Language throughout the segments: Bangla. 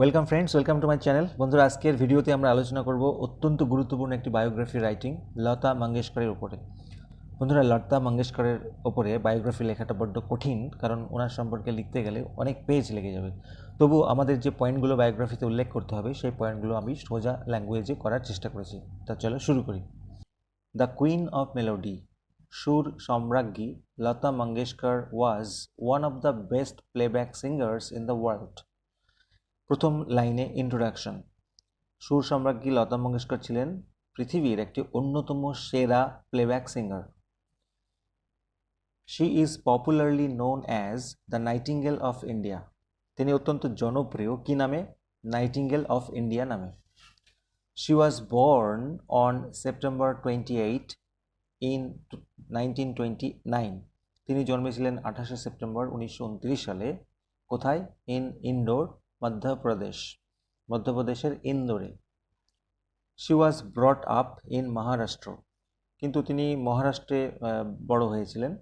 Welcome friends, welcome to my channel. বন্ধুরা, আজকের ভিডিওতে আমরা আলোচনা করব অত্যন্ত গুরুত্বপূর্ণ একটি বায়োগ্রাফি রাইটিং লতা মঙ্গেশকরের উপরে। বন্ধুরা, লতা মঙ্গেশকরের ওপরে বায়োগ্রাফি লেখাটা বড্ড কঠিন, কারণ ওনার সম্পর্কে লিখতে গেলে অনেক পেজ লেগে যাবে। তবু আমাদের যে পয়েন্টগুলো বায়োগ্রাফিতে উল্লেখ করতে হবে সেই পয়েন্টগুলো আমি সোজা ল্যাঙ্গুয়েজে করার চেষ্টা করেছি। তা চলো শুরু করি। দ্য কুইন অফ মেলোডি, সুর সম্রাজ্ঞী Lata Mangeshkar was one of the best playback singers in the world. প্রথম লাইনে ইন্ট্রোডাকশন। সুর সম্রাজ্ঞী লতা মঙ্গেশকর ছিলেন পৃথিবীর একটি অন্যতম সেরা playback singer. She is popularly known as the nightingale of India. তিনি অত্যন্ত জনপ্রিয় কি নামে? নাইটিঙ্গেল অফ ইন্ডিয়া নামে। She was born on September 28 in 1929। তিনি জন্মেছিলেন 28শে সেপ্টেম্বর 1929 সালে। কোথায়? ইন ইন্দোর, মধ্যপ্রদেশের ইন্দোরে। She was brought up in Maharashtra. কিন্তু তিনি মহারাষ্ট্রে বড় হয়েছিলেন।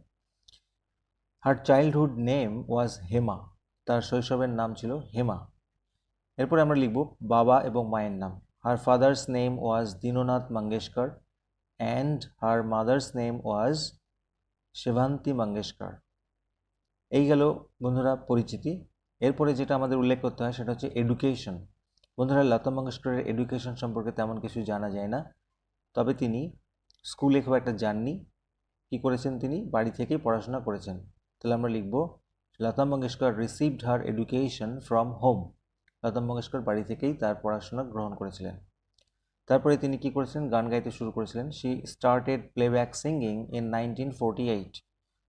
Her childhood name was Hema. তার শৈশবের নাম ছিল হেমা। এরপরে আমরা লিখব বাবা এবং মায়ের নাম। Her father's name was Dinanath Mangeshkar and her mother's name was Shevanti Mangeshkar. এই গেল বন্ধুরা পরিচিতি। এরপরে যেটা আমাদের উল্লেখ করতে হয় সেটা হচ্ছে এডুকেশন। বন্ধুরা, লতা মঙ্গেশকরের এডুকেশন সম্পর্কে তেমন কিছু জানা যায় না, তবে তিনি স্কুলে খুব একটা যাননি। কী করেছেন? তিনি বাড়ি থেকেই পড়াশোনা করেছেন। তাহলে আমরা লিখব Lata Mangeshkar received her education from home. Lata Mangeshkar বাড়ি থেকেই তার পড়াশোনা গ্রহণ করেছিলেন। তারপরে তিনি কি করেছিলেন? গান গাইতে শুরু করেছিলেন। She started playback singing in 1948।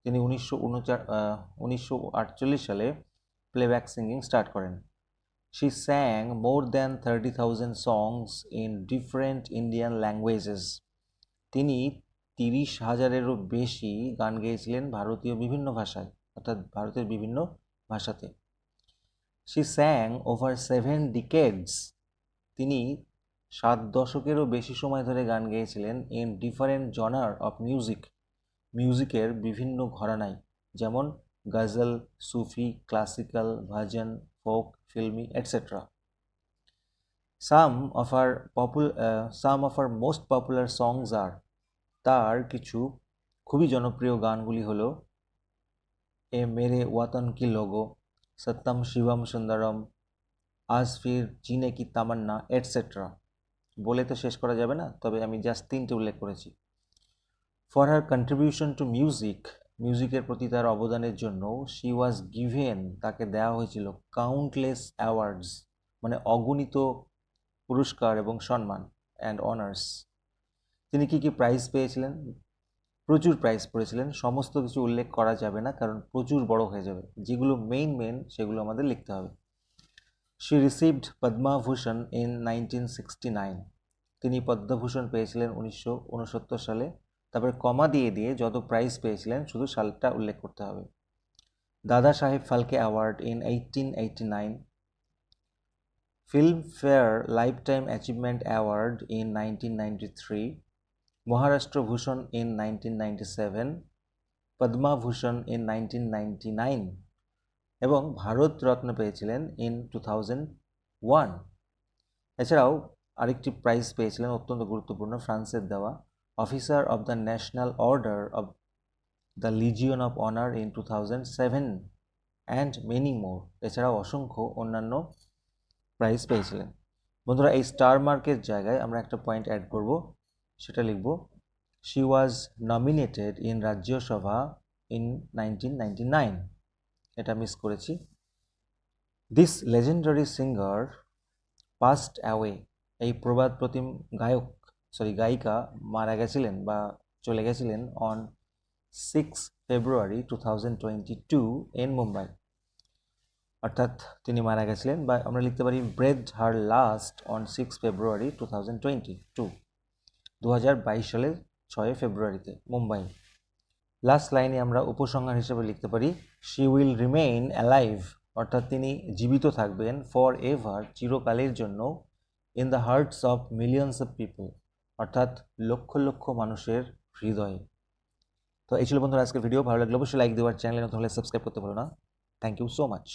তিনি 1948 সালে প্লেব্যাক সিঙ্গিং স্টার্ট করেন। She sang more than 30,000 songs in different Indian languages. তিনি 30,000-এরও বেশি গান গেয়েছিলেন ভারতীয় বিভিন্ন ভাষায়, অর্থাৎ ভারতের বিভিন্ন ভাষাতে। She sang over 7 decades. তিনি 7 দশকেরও বেশি সময় ধরে গান গেয়েছিলেন in different genre of music. মিউজিকের বিভিন্ন ঘরানায়, যেমন ghazal, Sufi, classical, bhajan, folk, filmi, etcetera. Some of our most popular songs are, তার কিছু খুবই জনপ্রিয় গানগুলি হলো এ মেরে ওয়াতন কি লোগো, সত্যম শিবম সুন্দরম, আজ ফির জিনে কি তামান্না, এটসেট্রা। বলে তো শেষ করা যাবে না, তবে আমি জাস্ট 3টে উল্লেখ করেছি। For her contribution to music, মিউজিকের প্রতি তার অবদানের জন্য শি ওয়াজ গিভেন, তাকে দেওয়া হয়েছিল কাউন্টলেস অ্যাওয়ার্ডস, মানে অগণিত পুরস্কার এবং সম্মান, অ্যান্ড অনার্স। তিনি কি কি প্রাইজ পেয়েছিলেন? প্রচুর প্রাইজ পেয়েছিলেন। সমস্ত কিছু উল্লেখ করা যাবে না, কারণ প্রচুর বড় হয়ে যাবে। যেগুলো মেইন সেগুলো আমাদের লিখতে হবে। She received Padma Bhushan in 1969। তিনি পদ্মভূষণ পেয়েছিলেন 1969 সালে। তারপরে কমা দিয়ে যত প্রাইজ পেয়েছিলেন শুধু সালটা উল্লেখ করতে হবে। দাদা সাহেব Phalke award in 1889, Filmfare life time achievement award in 1993, Maharashtra Bhushan in 1997, Padma Bhushan in 1999 এবং ভারত রত্ন পেয়েছিলেন ইন 2001। এছাড়াও আরেকটি প্রাইজ পেয়েছিলেন অত্যন্ত গুরুত্বপূর্ণ, ফ্রান্সের দেওয়া officer of the national order of the legion of honour in 2007 and many more. এছাড়াও অসংখ্য অন্যান্য প্রাইজ পেয়েছিলেন। বন্ধুরা, এই স্টার মার্কের জায়গায় আমরা একটা পয়েন্ট অ্যাড করব, সেটা লিখব she was nominated in Rajya Sabha in 1999। এটা মিস করেছি। This legendary singer passed away. এই প্রবাদ প্রতিম গায়িকা মারা গেছিলেন বা চলে গেছিলেন অন 6 ফেব্রুয়ারি 2022 ইন মুম্বাই। অর্থাৎ তিনি মারা গেছিলেন, বা আমরা লিখতে পারি ব্রেথ হার লাস্ট অন 6 ফেব্রুয়ারি 2022, 2022 সালের 6 ফেব্রুয়ারিতে মুম্বাই। লাস্ট লাইনে আমরা উপসংহার হিসেবে লিখতে পারি শি উইল রিমেইন অ্যালাইভ, অর্থাৎ তিনি জীবিত থাকবেন ফর এভার, চিরকালের জন্য, in the hertz of millions of people, অর্থাৎ লক্ষ লক্ষ মানুষের হৃদয়ে। তো এই ছিল বন্ধুরা আজকের ভিডিও। ভালো লাগলে অবশ্যই লাইক দেওয়ার, চ্যানেলে নতুন হলে সাবস্ক্রাইব করতে ভুলো না। Thank you so much.